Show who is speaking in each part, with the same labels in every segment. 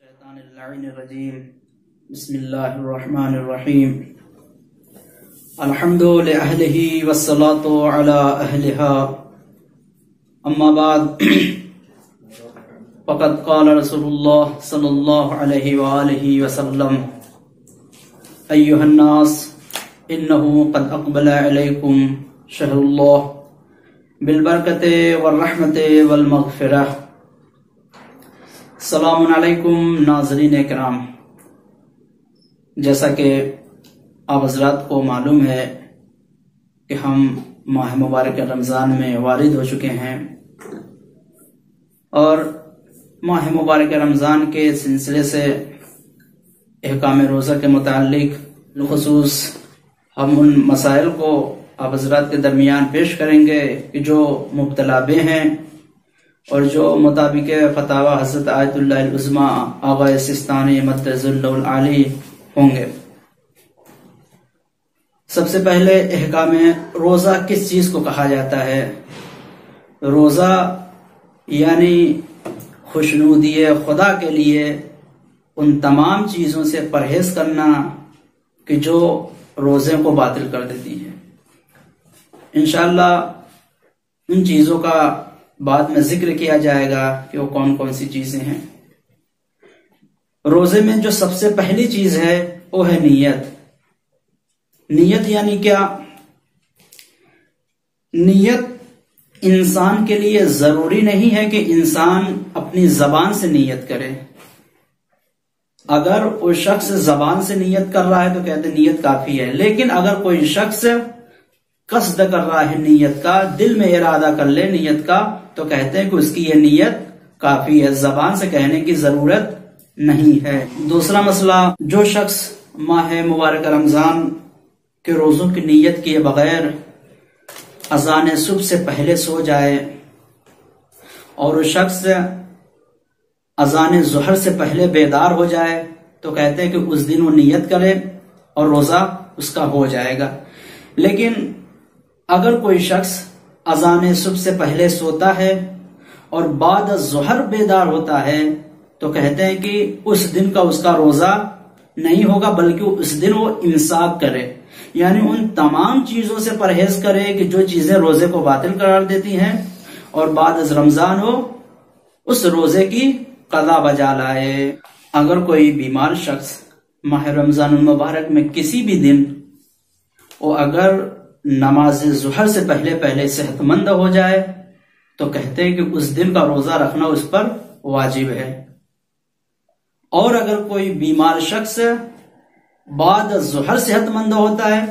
Speaker 1: शैतानिर्रजीम बिस्मिल्लाहिर्रहमानिर्रहीम अल्हम्दु लिअहलिही वस्सलातु अला अहलिहा अम्मा बाद फ़क़द क़ाल रसूलुल्लाह सल्लल्लाहु अलैहि व आलिहि वसल्लम अय्युहन्नास इन्नहु क़द अक़बला अलैकुम शहरुल्लाह बिलबरकति वर्रहमति वल्मग़फ़िरह। अस्सलामु अलैकुम नाज़रीन किराम, जैसा कि आप हज़रात को मालूम है कि हम माह मुबारक रमज़ान में वारिद हो चुके हैं और माह मुबारक रमज़ान के सिलसिले से अहकाम रोज़ा के मुताल्लिक खुसूस हम उन मसाइल को आप हज़रात के दरमियान पेश करेंगे कि जो मुब्तला बे हैं और जो मुताबिक फतावा हज़रत आयतुल्लाह उज़्मा आगा सिस्तानी मद्दज़ुल्लुल आली होंगे। सबसे पहले अहकाम रोज़ा किस चीज को कहा जाता है? रोज़ा यानी खुशनुदी खुदा के लिए उन तमाम चीजों से परहेज करना कि जो रोजे को बातिल कर देती है। इंशाअल्लाह उन चीजों का बाद में जिक्र किया जाएगा कि वो कौन कौन सी चीजें हैं। रोजे में जो सबसे पहली चीज है वो है नीयत। नीयत यानी क्या? नीयत इंसान के लिए जरूरी नहीं है कि इंसान अपनी जबान से नीयत करे। अगर कोई शख्स जबान से नीयत कर रहा है तो कहते नीयत काफी है, लेकिन अगर कोई शख्स कसद कर रहा है नीयत का, दिल में इरादा कर ले नीयत का, तो कहते हैं कि उसकी यह नीयत काफी है, जबान से कहने की जरूरत नहीं है। दूसरा मसला, जो शख्स माह मुबारक रमजान के रोजों की नीयत किए बगैर अजान सुबह से पहले सो जाए और उस शख्स अजान ज़ुहर से पहले बेदार हो जाए तो कहते हैं कि उस दिन वो नीयत करे और रोजा उसका हो जाएगा। लेकिन अगर कोई शख्स अजान सुबह से पहले सोता है और बाद ज़ुहर बेदार होता है तो कहते हैं कि उस दिन का उसका रोजा नहीं होगा, बल्कि उस दिन वो इम्साक करे, यानी उन तमाम चीजों से परहेज करे कि जो चीजें रोजे को बातिल करार देती हैं, और बाद रमजान हो उस रोजे की कज़ा बजा लाए। अगर कोई बीमार शख्स माह रमजान मुबारक में किसी भी दिन वो अगर नमाज ज़ुहर से पहले पहले सेहतमंद हो जाए तो कहते हैं कि उस दिन का रोजा रखना उस पर वाजिब है। और अगर कोई बीमार शख्स बाद ज़ुहर सेहतमंद होता है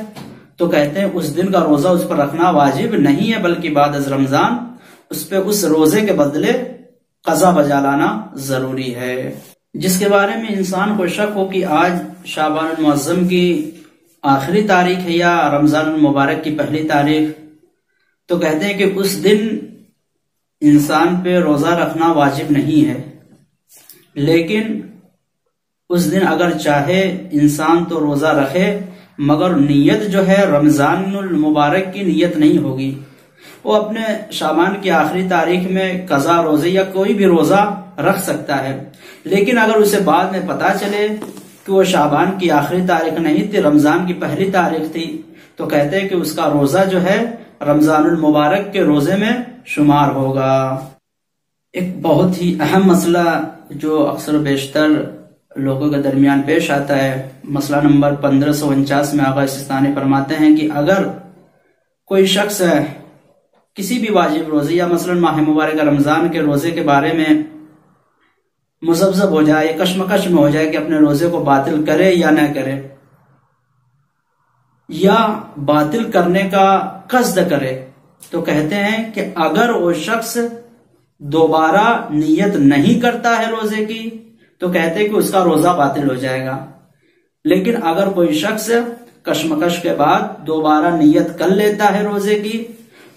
Speaker 1: तो कहते हैं उस दिन का रोजा उस पर रखना वाजिब नहीं है, बल्कि बाद रमजान उस पे उस रोजे के बदले कज़ा बजा लाना जरूरी है। जिसके बारे में इंसान को शक हो कि आज शाबान मुअज़्ज़म की आखिरी तारीख है या रमजान मुबारक की पहली तारीख, तो कहते हैं कि उस दिन इंसान पे रोजा रखना वाजिब नहीं है, लेकिन उस दिन अगर चाहे इंसान तो रोजा रखे, मगर नीयत जो है रमजान मुबारक की नीयत नहीं होगी। वो अपने शाबान की आखिरी तारीख में कज़ा रोजे या कोई भी रोजा रख सकता है, लेकिन अगर उसे बाद में पता चले कि वो शाबान की आखिरी तारीख नहीं थी, रमजान की पहली तारीख थी, तो कहते हैं कि उसका रोजा जो है रमजानुल मुबारक के रोजे में शुमार होगा। एक बहुत ही अहम मसला जो अक्सर बेशतर लोगों के दरमियान पेश आता है, मसला नंबर 1549 में आगा सिस्तानी फरमाते हैं कि अगर कोई शख्स किसी भी वाजिब रोजे या मसलन माह मुबारक रमजान के रोजे के बारे में मुज़ब्ज़ब हो जाए, कश्मकश में हो जाए कि अपने रोजे को बातिल करे या न करे, या बातिल करने का कस्द करे, तो कहते हैं कि अगर वो शख्स दोबारा नियत नहीं करता है रोजे की तो कहते हैं कि उसका रोजा बातिल हो जाएगा। लेकिन अगर कोई शख्स कश्मकश के बाद दोबारा नियत कर लेता है रोजे की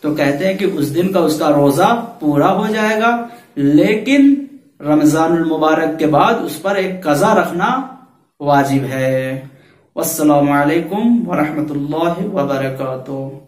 Speaker 1: तो कहते हैं कि उस दिन का उसका रोजा पूरा हो जाएगा, लेकिन रमजानुल मुबारक के बाद उस पर एक कज़ा रखना वाजिब है। वस्सलामु अलैकुम वरहमतुल्लाहि वबरकातुहू।